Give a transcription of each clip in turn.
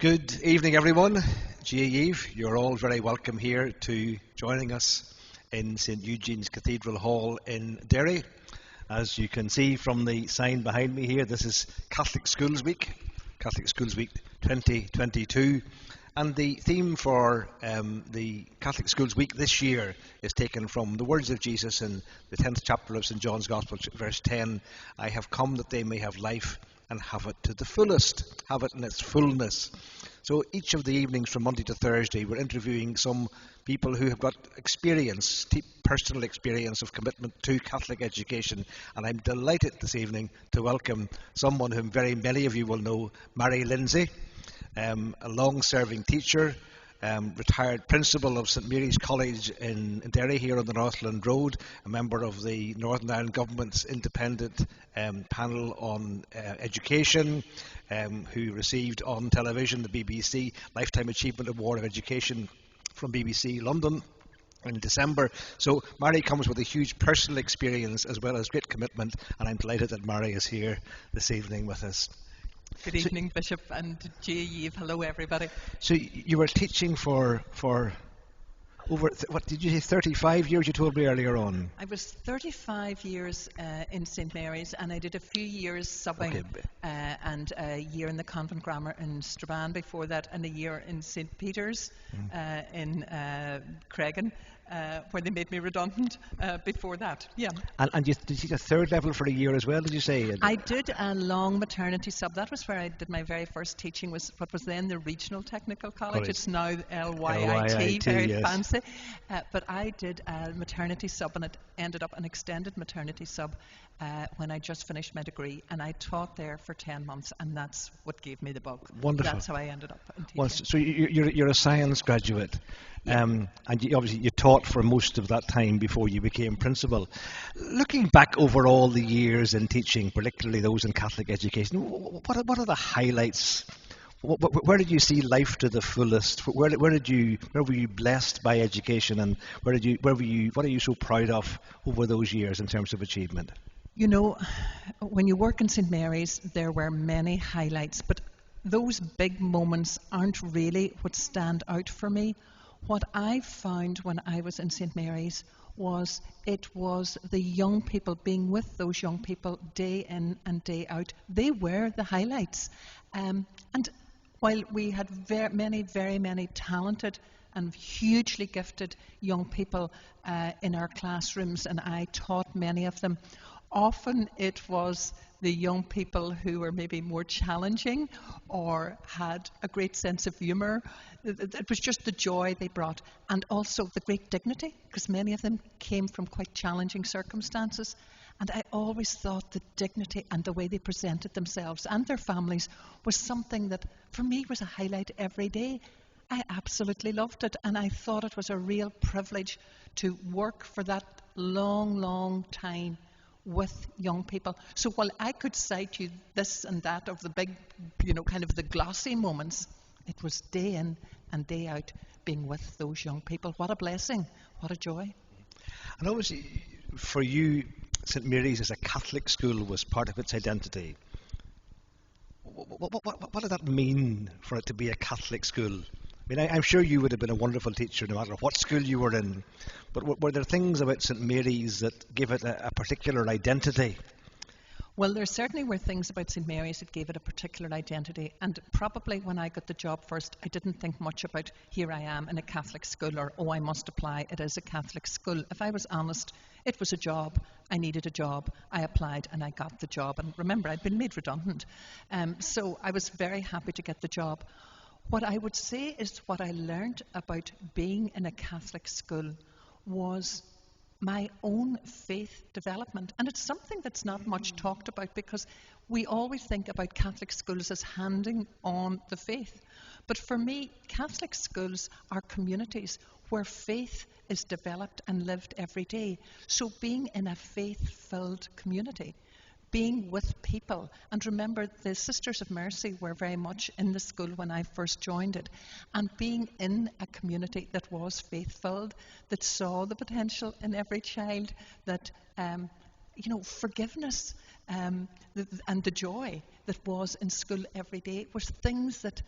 Good evening, everyone. Gia Eve, you're all very welcome here to joining us in St Eugene's Cathedral Hall in Derry. As you can see from the sign behind me here, this is Catholic Schools Week 2022. And the theme for the Catholic Schools Week this year is taken from the words of Jesus in the 10th chapter of St John's Gospel, verse 10. I have come that they may have life and have it to the fullest, have it in its fullness. So each of the evenings from Monday to Thursday, we're interviewing some people who have got experience, personal experience of commitment to Catholic education. And I'm delighted this evening to welcome someone whom very many of you will know, Lindsay, a long-serving teacher, retired principal of St Mary's College in Derry here on the Northland Road, a member of the Northern Ireland Government's independent panel on education, who received on television the BBC Lifetime Achievement Award of Education from BBC London in December. So Mary comes with a huge personal experience as well as great commitment, and I'm delighted that Mary is here this evening with us. Good evening, Bishop and Gia Eve. Hello, everybody. So you were teaching for over, what did you say, 35 years, you told me earlier on? I was 35 years in St Mary's, and I did a few years subbing, and a year in the convent grammar in Strabane before that, and a year in St Peter's in Cregan. Where they made me redundant before that, yeah. And you did you teach a third level for a year as well, did you say? I did a long maternity sub. That was where I did my very first teaching, was what was then the Regional Technical College. It's now LYIT, very yes. fancy. But I did a maternity sub, and it ended up an extended maternity sub when I just finished my degree. And I taught there for 10 months, and that's what gave me the bug. Wonderful. That's how I ended up in teaching. Well, so you're a science graduate. And obviously you taught for most of that time before you became principal. Looking back over all the years in teaching, particularly those in Catholic education, what are the highlights? Where did you see life to the fullest? Where were you blessed by education, and what are you so proud of over those years in terms of achievement? You know, when you work in St Mary's, there were many highlights, but those big moments aren't really what stand out for me. What I found when I was in St Mary's was it was the young people, being with those young people day in and day out. They were the highlights. And while we had very many talented and hugely gifted young people in our classrooms, and I taught many of them, often it was the young people who were maybe more challenging or had a great sense of humour. It was just the joy they brought, and also the great dignity, because many of them came from quite challenging circumstances. And I always thought the dignity and the way they presented themselves and their families was something that, for me, was a highlight every day. I absolutely loved it, and I thought it was a real privilege to work for that long time with young people. So while I could cite you this and that of the big, kind of the glossy moments, it was day in and day out being with those young people. What a blessing, what a joy. And obviously for you, St Mary's as a Catholic school was part of its identity. What did that mean for it to be a Catholic school? I mean, I'm sure you would have been a wonderful teacher no matter what school you were in, but were there things about St Mary's that give it a particular identity? Well, there certainly were things about St Mary's that gave it a particular identity, and probably when I got the job first, I didn't think much about, here I am in a Catholic school, or, I must apply, it is a Catholic school. If I was honest, it was a job. I needed a job. I applied and I got the job. And remember, I'd been made redundant. So I was very happy to get the job. What I would say is what I learned about being in a Catholic school was my own faith development. And it's something that's not much talked about, because we always think about Catholic schools as handing on the faith. But for me, Catholic schools are communities where faith is developed and lived every day. So being in a faith-filled community, being with people. And remember, the Sisters of Mercy were very much in the school when I first joined it. And being in a community that was faith-filled, that saw the potential in every child, that, forgiveness and the joy that was in school every day was things that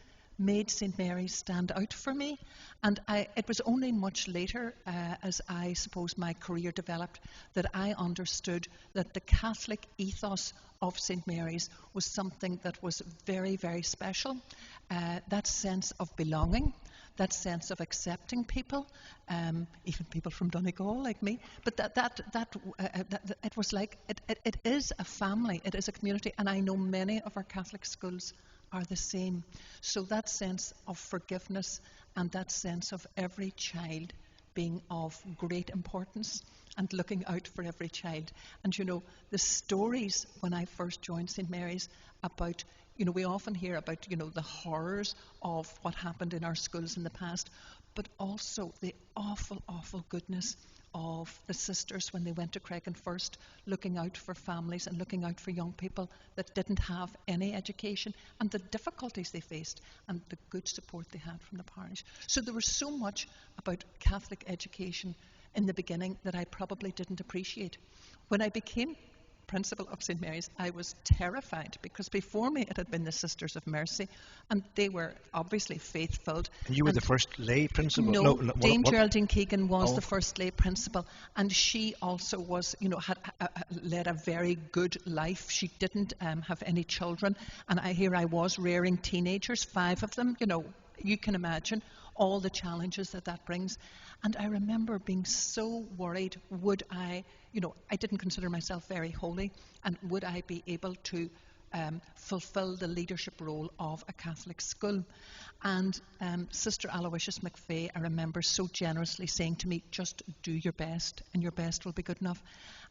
made St. Mary's stand out for me. And it was only much later, as I suppose my career developed, that I understood that the Catholic ethos of St. Mary's was something that was very, very special. That sense of belonging, that sense of accepting people, even people from Donegal like me. But it was like, it is a family, it is a community, and I know many of our Catholic schools are the same. So that sense of forgiveness and that sense of every child being of great importance and looking out for every child. And you know, the stories when I first joined St. Mary's about, you know, we often hear about, you know, the horrors of what happened in our schools in the past, but also the awful, awful goodness of the sisters when they went to Creggan first, looking out for families and looking out for young people that didn't have any education, and the difficulties they faced and the good support they had from the parish. So there was so much about Catholic education in the beginning that I probably didn't appreciate. When I became principal of St. Mary's, I was terrified, because before me it had been the Sisters of Mercy, and they were obviously faith-filled. And you were the first lay principal? No, Dame Geraldine Keegan was Oh. the first lay principal, and she also was, you know, had led a very good life. She didn't have any children, and I was rearing teenagers, 5 of them. You know, you can imagine all the challenges that brings. And I remember being so worried, would I, you know, I didn't consider myself very holy, and would I be able to fulfill the leadership role of a Catholic school? And Sister Aloysius McVeigh, I remember so generously saying to me, just do your best, and your best will be good enough.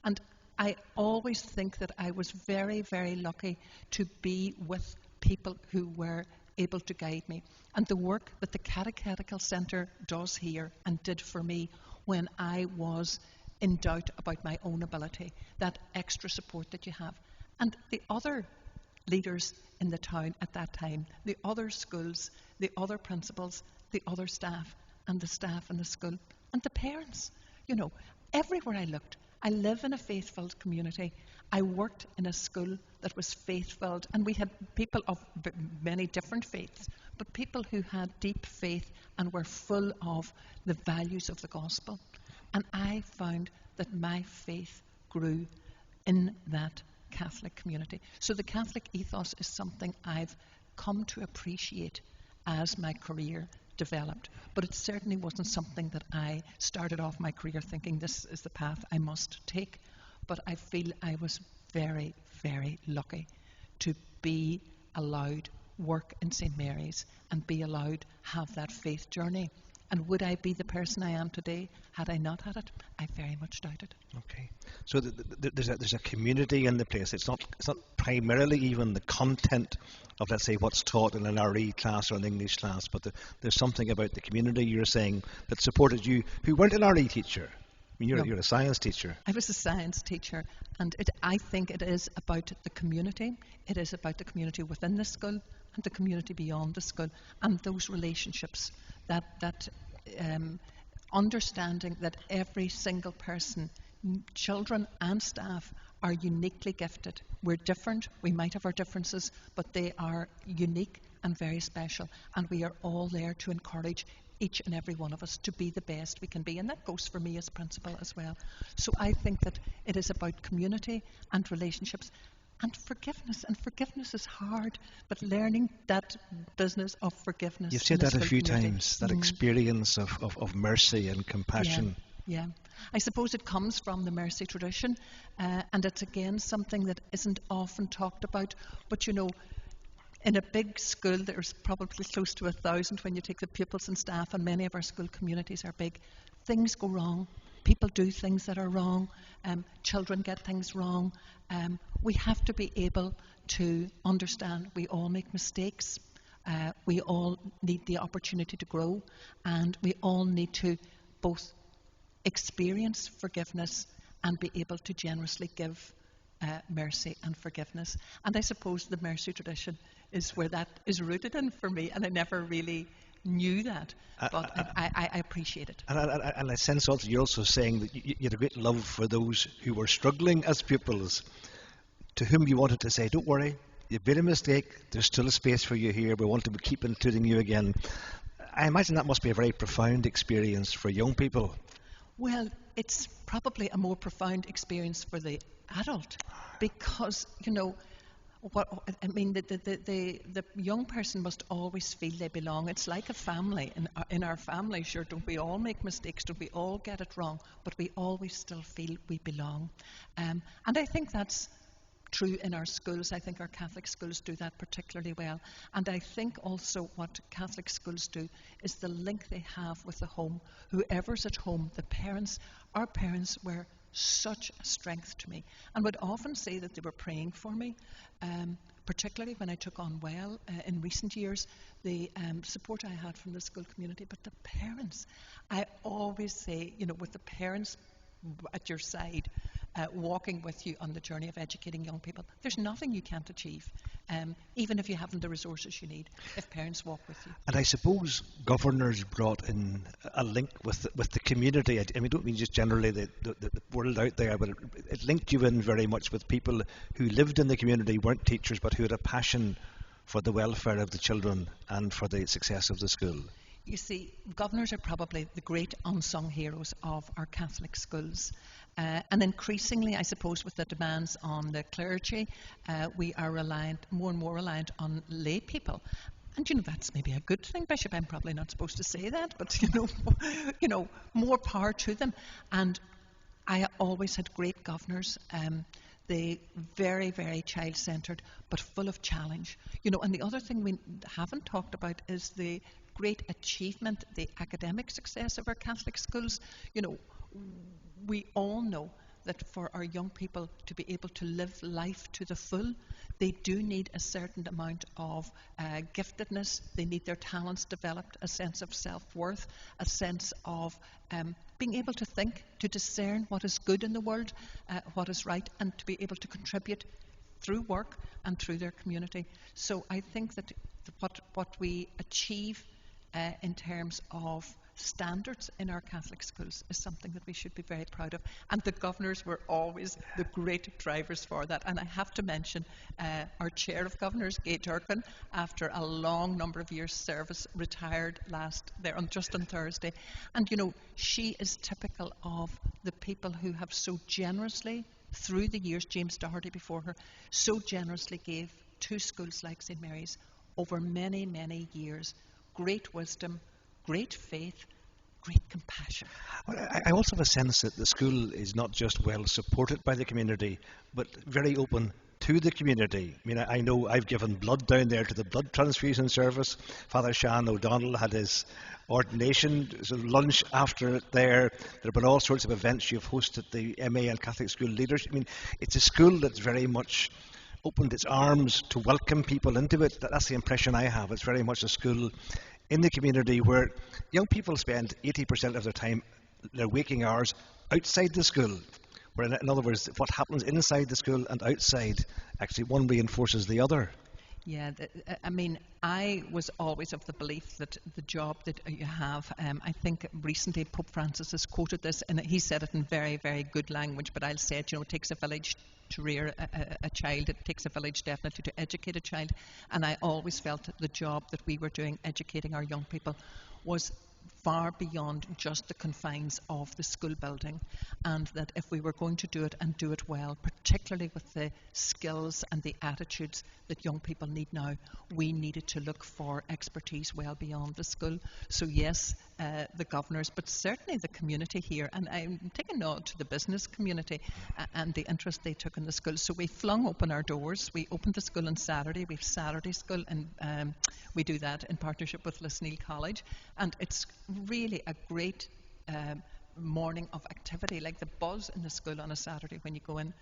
And I always think that I was very, very lucky to be with people who were able to guide me. And the work that the Catechetical Centre does here and did for me when I was in doubt about my own ability, that extra support that you have. And the other leaders in the town at that time, the other schools, the other principals, the other staff, and the staff in the school, and the parents. You know, everywhere I looked, I live in a faith-filled community. I worked in a school that was faith-filled, and we had people of many different faiths, but people who had deep faith and were full of the values of the gospel. And I found that my faith grew in that Catholic community. So the Catholic ethos is something I've come to appreciate as my career developed. But it certainly wasn't something that I started off my career thinking this is the path I must take. But I feel I was very, very lucky to be allowed work in St. Mary's and be allowed have that faith journey. And would I be the person I am today had I not had it? I very much doubt it. Okay, so there's a community in the place. It's not primarily even the content of, let's say, what's taught in an RE class or an English class, but there's something about the community you're saying that supported you, who weren't an RE teacher. I mean, you're a science teacher. I was a science teacher, and I think it is about the community. It is about the community within the school and the community beyond the school, and those relationships, that understanding that every single person, children and staff, are uniquely gifted. We're different, we might have our differences, but they are unique and very special, and we are all there to encourage each and every one of us to be the best we can be, and that goes for me as principal as well. So I think that it is about community and relationships and forgiveness is hard, but learning that business of forgiveness. You've said that a few times, that experience of mercy and compassion. Yeah. I suppose it comes from the mercy tradition, and it's again something that isn't often talked about, but you know, in a big school, there's probably close to 1,000 when you take the pupils and staff, and many of our school communities are big. Things go wrong. People do things that are wrong. Children get things wrong. We have to be able to understand we all make mistakes. We all need the opportunity to grow, and we all need to both experience forgiveness and be able to generously give mercy and forgiveness. And I suppose the mercy tradition is where that is rooted in for me, and I never really knew that, but I appreciate it. And I sense also you're also saying that you had a great love for those who were struggling as pupils, to whom you wanted to say, don't worry, You've made a mistake. There's still a space for you here. We want to keep including you again. I imagine that must be a very profound experience for young people. Well, it's probably a more profound experience for the adult because, what I mean, the young person must always feel they belong. It's like a family. In our family, sure, don't we all make mistakes? Don't we all get it wrong? But we always still feel we belong. And I think that's true in our schools. I think our Catholic schools do that particularly well. And I think also what Catholic schools do is the link they have with the home. Whoever's at home, the parents, our parents were such a strength to me and would often say that they were praying for me, particularly when I took on well in recent years, the support I had from the school community. But the parents, I always say, with the parents at your side, walking with you on the journey of educating young people, there's nothing you can't achieve, even if you haven't the resources you need, if parents walk with you. And I suppose governors brought in a link with the community. I mean, I don't mean just generally the world out there, but it linked you in very much with people who lived in the community, weren't teachers, but who had a passion for the welfare of the children and for the success of the school. You see, governors are probably the great unsung heroes of our Catholic schools. And increasingly, I suppose, with the demands on the clergy, we are more and more reliant on lay people. And, that's maybe a good thing, Bishop. I'm probably not supposed to say that, but, more power to them. And I always had great governors. They very, very child-centred, but full of challenge. And the other thing we haven't talked about is the great achievement, the academic success of our Catholic schools. We all know that for our young people to be able to live life to the full, they do need a certain amount of giftedness. They need their talents developed, a sense of self-worth, a sense of being able to think, to discern what is good in the world, what is right, and to be able to contribute through work and through their community. So I think that what we achieve in terms of standards in our Catholic schools is something that we should be very proud of. And the governors were always the great drivers for that. And I have to mention our chair of governors, Gay Durkin, after a long number of years' service, retired just on Thursday. And, she is typical of the people who have so generously, through the years, James Doherty before her, so generously gave to schools like St. Mary's over many, many years. Great wisdom, great faith, great compassion. I also have a sense that the school is not just well supported by the community, but very open to the community. I mean, I know I've given blood down there to the blood transfusion service. Father Shan O'Donnell had his ordination, sort of lunch after it there. There have been all sorts of events. You've hosted the MA and Catholic school leaders. I mean, it's a school that's very much opened its arms to welcome people into it. That's the impression I have. It's very much a school in the community where young people spend 80% of their time, their waking hours, outside the school. Where, in other words, what happens inside the school and outside, actually one reinforces the other. Yeah, I was always of the belief that the job that you have, I think recently Pope Francis has quoted this, and he said it in very, very good language, but I'll say it, it takes a village to rear a child. It takes a village definitely to educate a child. And I always felt that the job that we were doing, educating our young people, was far beyond just the confines of the school building, and that if we were going to do it and do it well, particularly with the skills and the attitudes that young people need now, we needed to look for expertise well beyond the school. So yes, the governors, but certainly the community here, and I'm taking note to the business community and the interest they took in the school. So we flung open our doors. We opened the school on Saturday. We have Saturday school, and we do that in partnership with Lisneal College, and it's really a great morning of activity, like the buzz in the school on a Saturday when you go in,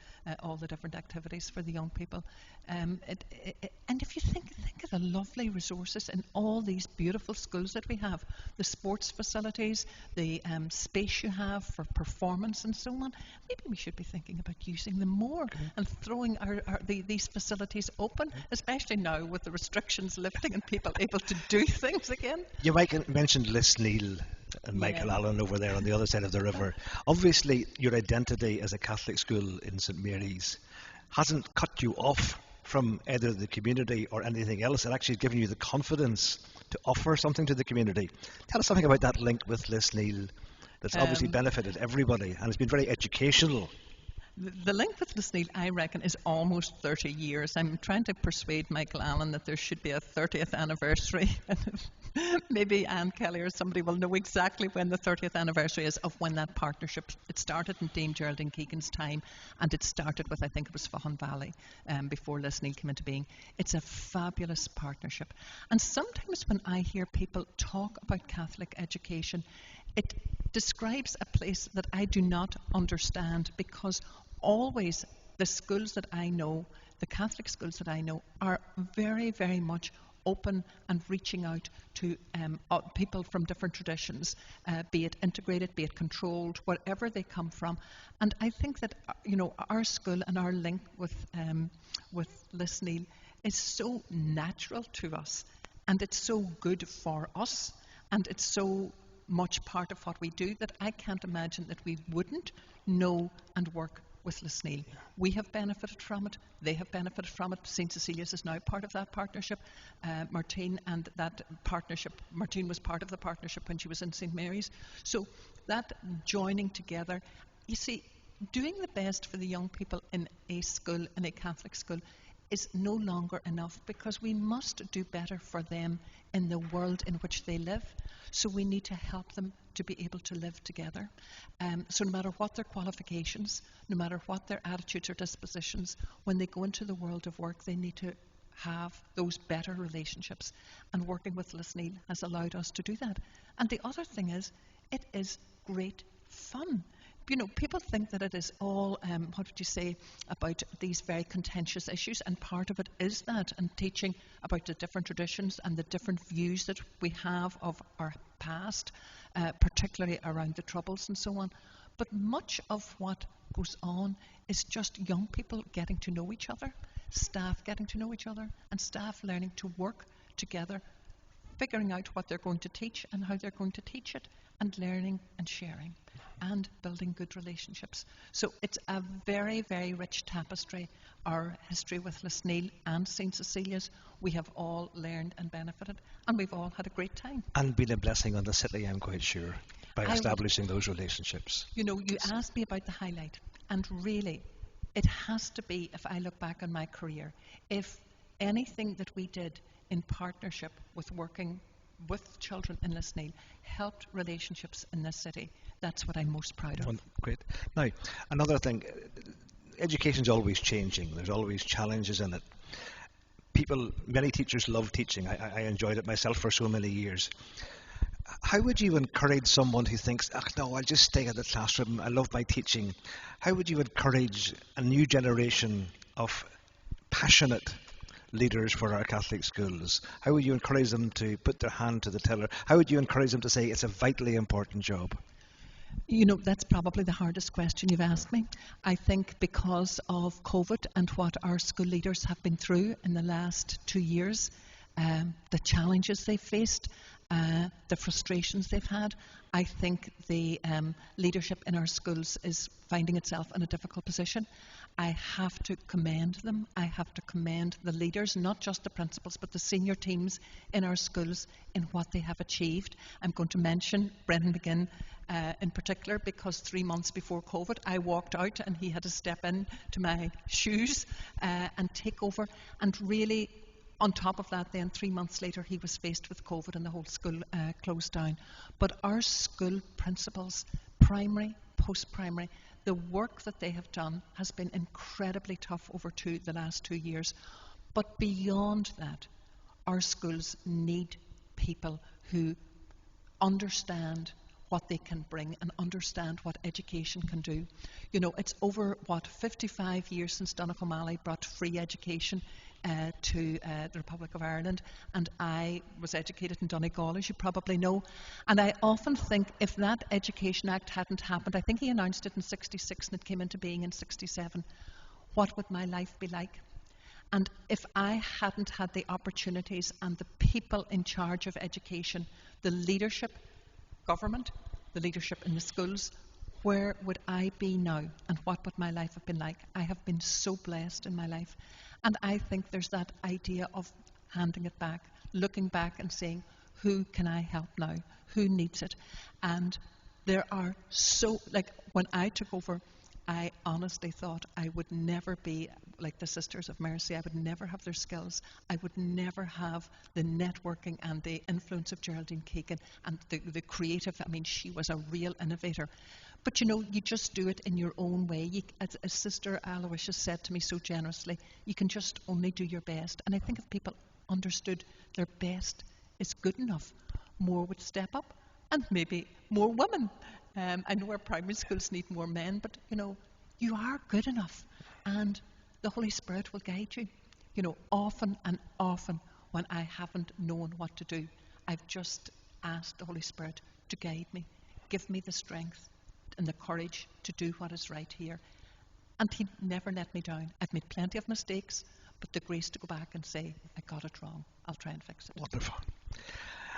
all the different activities for the young people. And if you think of the lovely resources in all these beautiful schools that we have, the sports facilities, the space you have for performance and so on, maybe we should be thinking about using them more and throwing these facilities open, especially now with the restrictions lifting and people able to do things again. You mentioned Lisneal and Michael Allen over there on the other side of the river. Obviously, your identity as a Catholic school in St. Mary's hasn't cut you off from either the community or anything else. It actually has given you the confidence to offer something to the community. Tell us something about that link with Lisneal that's obviously benefited everybody, and it's been very educational. The link with Lisneal, I reckon, is almost 30 years. I'm trying to persuade Michael Allen that there should be a 30th anniversary. Maybe Anne Kelly or somebody will know exactly when the 30th anniversary is of when that partnership, it started in Dame Geraldine Keegan's time, and it started with, I think it was Faughan Valley, before Lisneal came into being. It's a fabulous partnership. And sometimes when I hear people talk about Catholic education, it describes a place that I do not understand, because always the schools that I know, the Catholic schools that I know, are very, very much open and reaching out to people from different traditions, be it integrated, be it controlled, wherever they come from. And I think that our school and our link with Lisneal is so natural to us, and it's so good for us, and it's so much part of what we do that I can't imagine that we wouldn't know and work with Lisneal. We have benefited from it. They have benefited from it. St. Cecilia's is now part of that partnership. Martine was part of the partnership when she was in St. Mary's. So that joining together, you see, doing the best for the young people in a school, in a Catholic school, is no longer enough, because we must do better for them in the world in which they live. So we need to help them to be able to live together. So no matter what their qualifications, no matter what their attitudes or dispositions, when they go into the world of work, they need to have those better relationships. And working with Lisneal has allowed us to do that. And the other thing is, it is great fun. People think that it is all, what would you say, about these very contentious issues, and part of it is that, and teaching about the different traditions and the different views that we have of our past, particularly around the Troubles and so on. But much of what goes on is just young people getting to know each other, staff getting to know each other, and staff learning to work together, figuring out what they're going to teach and how they're going to teach it, and learning and sharing and building good relationships. So it's a very, very rich tapestry, our history with Lisneal and St. Cecilia's. We have all learned and benefited, and we've all had a great time. And been a blessing on the city, I'm quite sure, by establishing those relationships. You asked me about the highlight, and really, it has to be, if I look back on my career, if anything that we did in partnership with working with children in Lisneal helped relationships in this city, that's what I'm most proud of. Great. Now, another thing, education's always changing. There's always challenges in it. Many teachers love teaching. I enjoyed it myself for so many years. How would you encourage someone who thinks, no, I'll just stay in the classroom, I love my teaching? How would you encourage a new generation of passionate leaders for our Catholic schools? How would you encourage them to put their hand to the tiller? How would you encourage them to say it's a vitally important job? That's probably the hardest question you've asked me. I think because of COVID and what our school leaders have been through in the last 2 years, the challenges they've faced, the frustrations they've had, I think the leadership in our schools is finding itself in a difficult position. I have to commend them. I have to commend the leaders, not just the principals, but the senior teams in our schools in what they have achieved. I'm going to mention Brendan McKeown in particular, because 3 months before COVID, I walked out and he had to step in to my shoes and take over. And really, on top of that, then 3 months later, he was faced with COVID and the whole school closed down. But our school principals, primary, post-primary, the work that they have done has been incredibly tough over the last 2 years. But beyond that, our schools need people who understand what they can bring and understand what education can do. It's over, 55 years since Donogh O'Malley brought free education to the Republic of Ireland, and I was educated in Donegal, as you probably know. And I often think, if that Education Act hadn't happened, I think he announced it in 66 and it came into being in 67, what would my life be like? And if I hadn't had the opportunities and the people in charge of education, the leadership, government, the leadership in the schools, where would I be now, and what would my life have been like? I have been so blessed in my life. And I think there's that idea of handing it back, looking back and saying, who can I help now? Who needs it? And there are so, like when I took over, I honestly thought I would never be like the Sisters of Mercy. I would never have their skills. I would never have the networking and the influence of Geraldine Keegan and the creative. I mean, she was a real innovator. But you know, you just do it in your own way. As Sister Aloysius said to me so generously, you can just only do your best. And I think if people understood their best is good enough, more would step up, and maybe more women. I know our primary schools need more men, but you know, you are good enough, and the Holy Spirit will guide you. You know, often and often when I haven't known what to do, I've just asked the Holy Spirit to guide me, give me the strength and the courage to do what is right here. And He never let me down. I've made plenty of mistakes, but the grace to go back and say, I got it wrong, I'll try and fix it. Wonderful.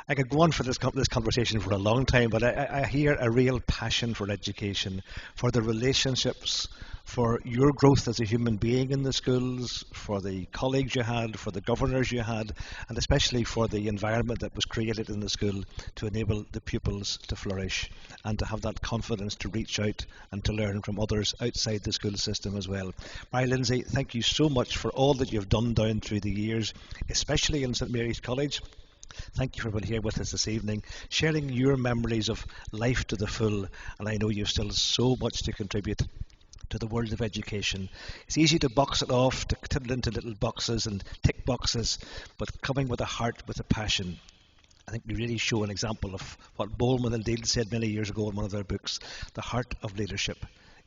I could go on for this conversation for a long time, but I hear a real passion for education, for the relationships, for your growth as a human being in the schools, for the colleagues you had, for the governors you had, and especially for the environment that was created in the school to enable the pupils to flourish and to have that confidence to reach out and to learn from others outside the school system as well. Mary Lindsay, thank you so much for all that you've done down through the years, especially in St Mary's College. Thank you for being here with us this evening, sharing your memories of life to the full, and I know you've still so much to contribute to the world of education. It's easy to box it off, to put it into little boxes and tick boxes, but coming with a heart, with a passion. I think we really show an example of what Bowman and Deal said many years ago in one of their books. The heart of leadership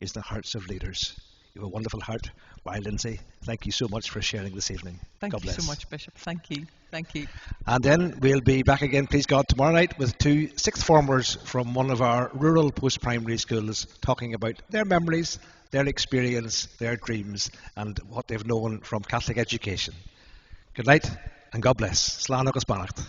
is the hearts of leaders. You have a wonderful heart. Why, Lindsay, thank you so much for sharing this evening. Thank God you bless. so much, Bishop. Thank you. Thank you. And then we'll be back again, please God, tomorrow night with 2 sixth formers from one of our rural post-primary schools talking about their memories, their experience, their dreams, and what they've known from Catholic education. Good night, and God bless. Slán agus Beannacht.